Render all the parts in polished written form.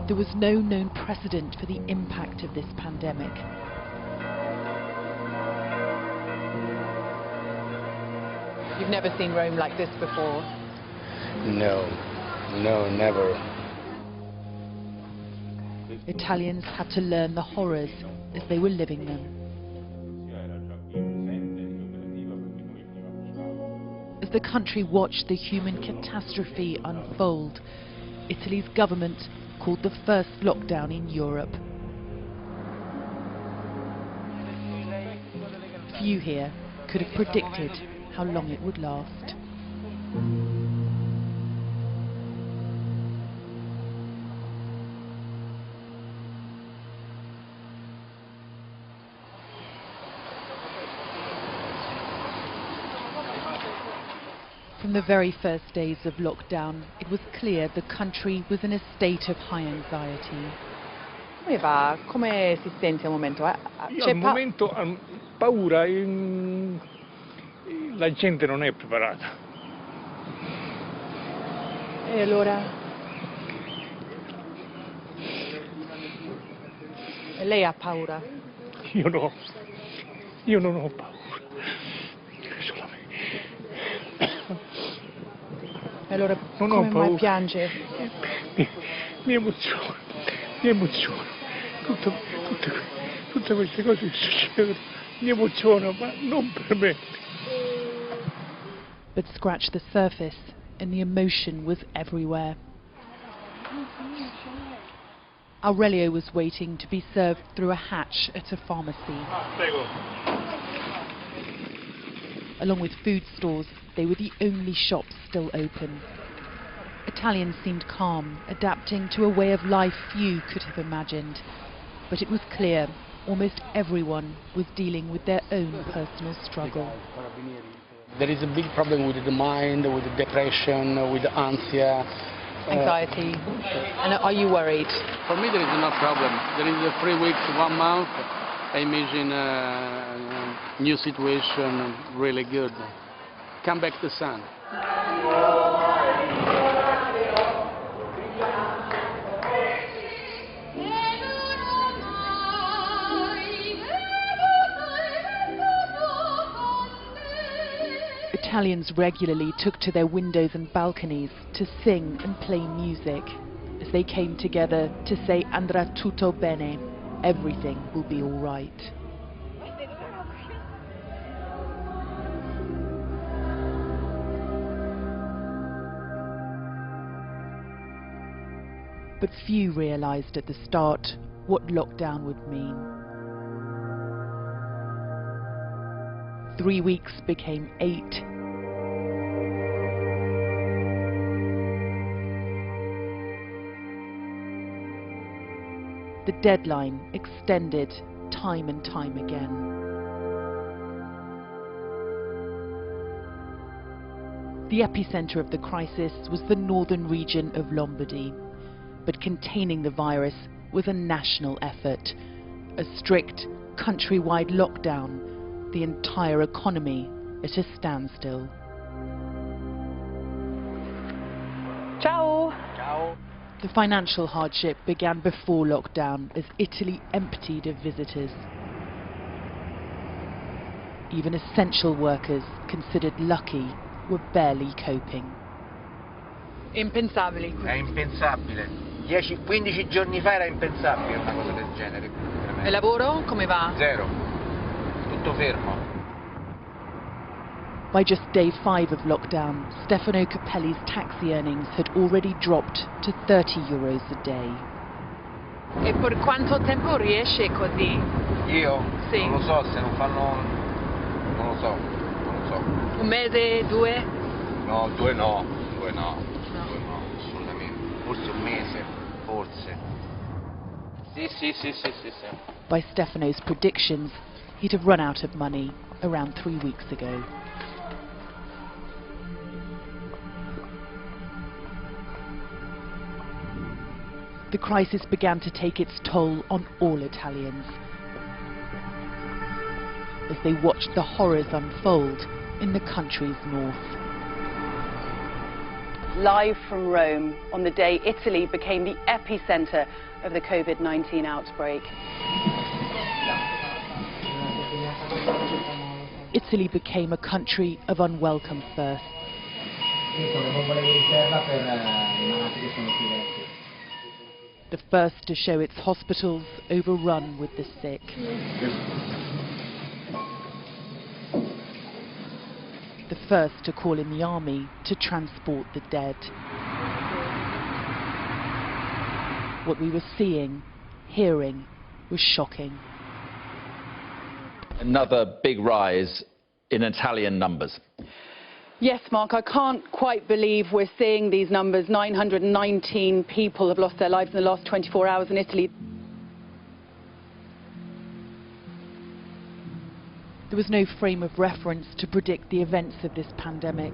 There was no known precedent for the impact of this pandemic. You've never seen Rome like this before? No, never. Italians had to learn the horrors as they were living them. As the country watched the human catastrophe unfold, Italy's government called the first lockdown in Europe. Few here could have predicted how long it would last. From the very first days of lockdown, it was clear the country was in a state of high anxiety. Come va? Come si sente al momento? Io al momento ho paura, la gente non è preparata. E allora? E lei ha paura? Io no, io non ho paura. E allora non come ho paura. mai piange? Mi emoziona, mi emoziona. Tutte queste cose che succedono mi emozionano, ma non per me. But scratch the surface and the emotion was everywhere. Aurelio was waiting to be served through a hatch at a pharmacy. Along with food stores, they were the only shops still open. Italians seemed calm, adapting to a way of life few could have imagined. But it was clear almost everyone was dealing with their own personal struggle. There is a big problem with the mind, with the depression, with the ansia. Anxiety. And are you worried? For me there is no problem. There is 3 weeks, 1 month. I imagine a new situation, really good. Come back to the sun. Italians regularly took to their windows and balconies to sing and play music as they came together to say andrà tutto bene, everything will be all right. But few realised at the start what lockdown would mean. 3 weeks became 8. The deadline extended time and time again. The epicenter of the crisis was the northern region of Lombardy, but containing the virus was a national effort. A strict countrywide lockdown, the entire economy at a standstill. Ciao! Ciao. The financial hardship began before lockdown as Italy emptied of visitors. Even essential workers, considered lucky, were barely coping. Impensabile. È impensabile. 10-15 giorni fa era impensabile una cosa del genere. E lavoro come va? Zero. Tutto fermo. By just day 5 of lockdown, Stefano Cappelli's taxi earnings had already dropped to €30 a day. E per quanto tempo riesce così? Io? Sì. Non lo so, se non fanno... non lo so. 1 mese, 2? No, 2 no. 2 no, assolutamente. Forse 1 mese, forse. Sì. By Stefano's predictions, he'd have run out of money around 3 weeks ago. The crisis began to take its toll on all Italians as they watched the horrors unfold in the country's north. live from Rome on the day Italy became the epicenter of the COVID-19 outbreak. Italy became a country of unwelcome firsts. The first to show its hospitals overrun with the sick. The first to call in the army to transport the dead. What we were seeing, hearing, was shocking. Another big rise in Italian numbers. Yes, Mark, I can't quite believe we're seeing these numbers. 919 people have lost their lives in the last 24 hours in Italy. There was no frame of reference to predict the events of this pandemic.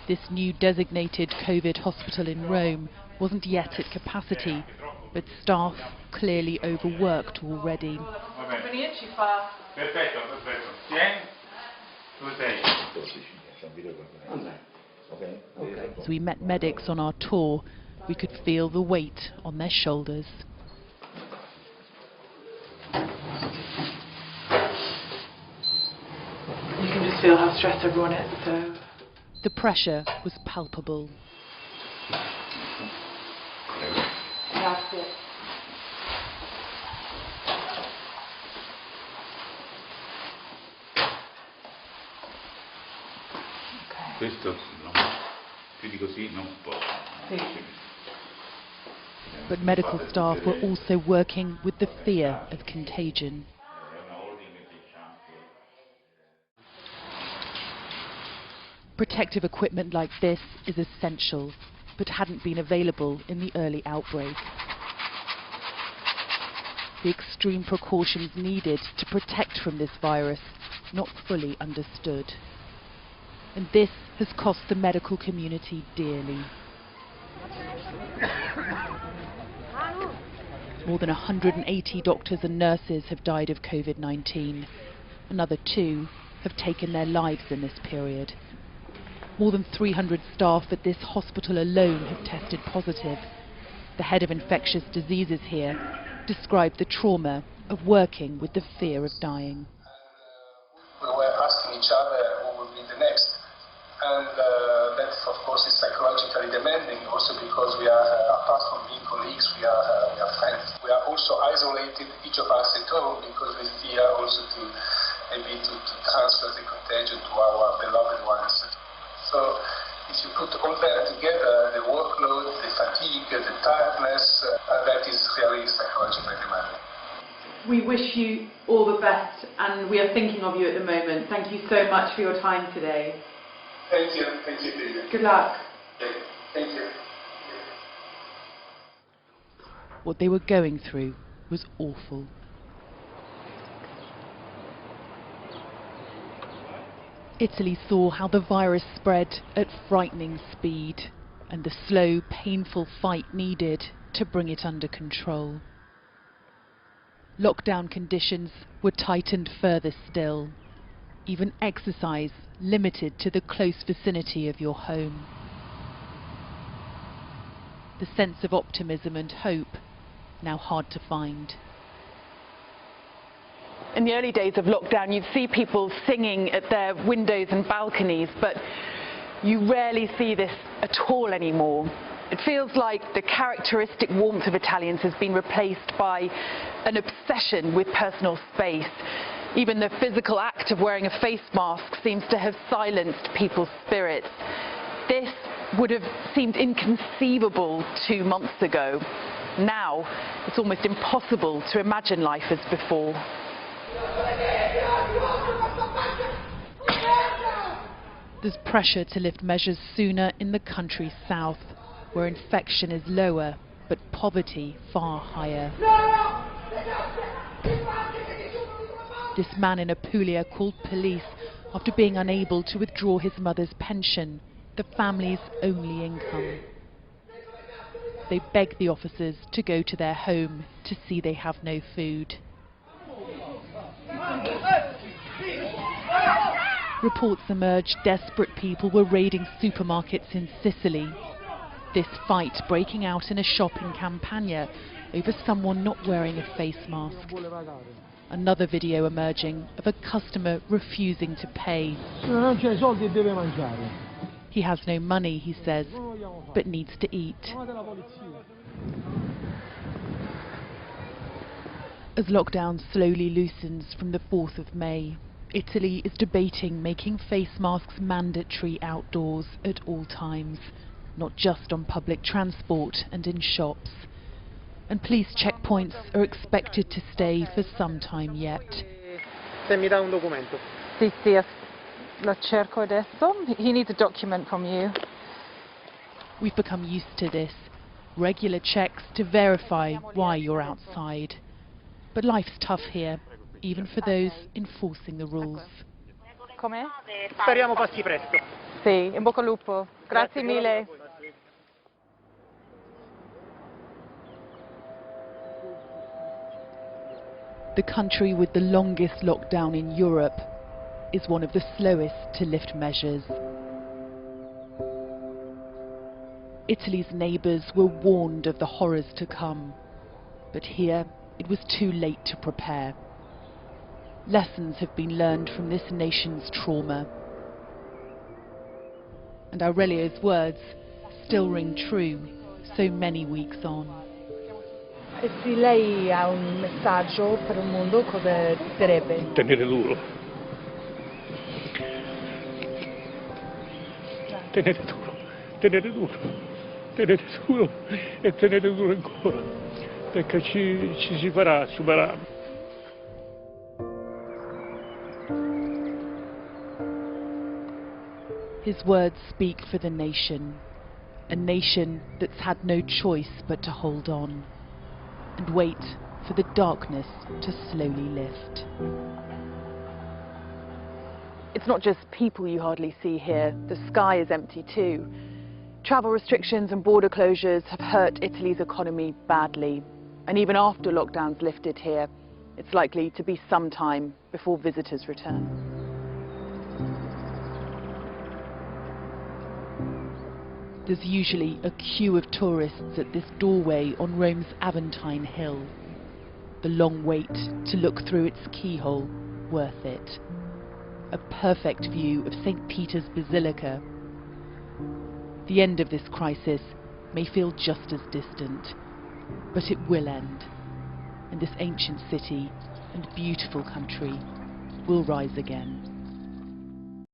This new designated COVID hospital in Rome wasn't yet at capacity, but staff clearly overworked already. As we met medics on our tour, we could feel the weight on their shoulders. You can just feel how stressed everyone is, so... The pressure was palpable. That's it. Questo no, più di così non posso. But medical staff were also working with the fear of contagion. Protective equipment like this is essential, but hadn't been available in the early outbreak. The extreme precautions needed to protect from this virus, not fully understood. And this has cost the medical community dearly. More than 180 doctors and nurses have died of COVID-19. Another 2 have taken their lives in this period. More than 300 staff at this hospital alone have tested positive. The head of infectious diseases here described the trauma of working with the fear of dying. We were asking each other who would be the next. And that, of course, is psychologically demanding, also because we are, apart from being colleagues, we are friends. We are also isolated, each of us at home, because we fear also to transfer the contagion to our beloved ones. So if you put all that together, the workload, the fatigue, the tiredness, that is really psychologically demanding. We wish you all the best, and we are thinking of you at the moment. Thank you so much for your time today. Thank you, Lily. Good luck. Thank you. What they were going through was awful. Italy saw how the virus spread at frightening speed, and the slow, painful fight needed to bring it under control. Lockdown conditions were tightened further still. Even exercise limited to the close vicinity of your home. The sense of optimism and hope now hard to find. In the early days of lockdown, you'd see people singing at their windows and balconies, but you rarely see this at all anymore. It feels like the characteristic warmth of Italians has been replaced by an obsession with personal space. Even the physical act of wearing a face mask seems to have silenced people's spirits. This would have seemed inconceivable 2 months ago. Now, it's almost impossible to imagine life as before. There's pressure to lift measures sooner in the country's south, where infection is lower, but poverty far higher. This man in Apulia called police after being unable to withdraw his mother's pension, the family's only income. they beg the officers to go to their home to see they have no food. Reports emerged desperate people were raiding supermarkets in Sicily. This fight breaking out in a shop in Campania over someone not wearing a face mask. Another video emerging of a customer refusing to pay. He has no money, he says, but needs to eat. As lockdown slowly loosens from the 4th of May, Italy is debating making face masks mandatory outdoors at all times, not just on public transport and in shops. And police checkpoints are expected to stay for some time yet. Se mi dà un documento. Sì, lo cerco adesso. He needs a document from you. We've become used to this. Regular checks to verify why you're outside. But life's tough here, even for those enforcing the rules. Com'è? Speriamo passi presto. Sì, in bocca al lupo. Grazie mille. The country with the longest lockdown in Europe is one of the slowest to lift measures. Italy's neighbours were warned of the horrors to come, but here it was too late to prepare. Lessons have been learned from this nation's trauma. And Aurelio's words still ring true so many weeks on. Se lei ha un messaggio per il mondo, cosa direbbe? Tenere duro. Tenere duro, tenere duro, tenere duro e tenere duro ancora, perché ci si farà, superare. His words speak for the nation, a nation that's had no choice but to hold on and wait for the darkness to slowly lift. It's not just people you hardly see here. The sky is empty too. Travel restrictions and border closures have hurt Italy's economy badly. And even after lockdowns lifted here, it's likely to be some time before visitors return. There's usually a queue of tourists at this doorway on Rome's Aventine Hill. The long wait to look through its keyhole, worth it. A perfect view of St. Peter's Basilica. The end of this crisis may feel just as distant, but it will end, and this ancient city and beautiful country will rise again.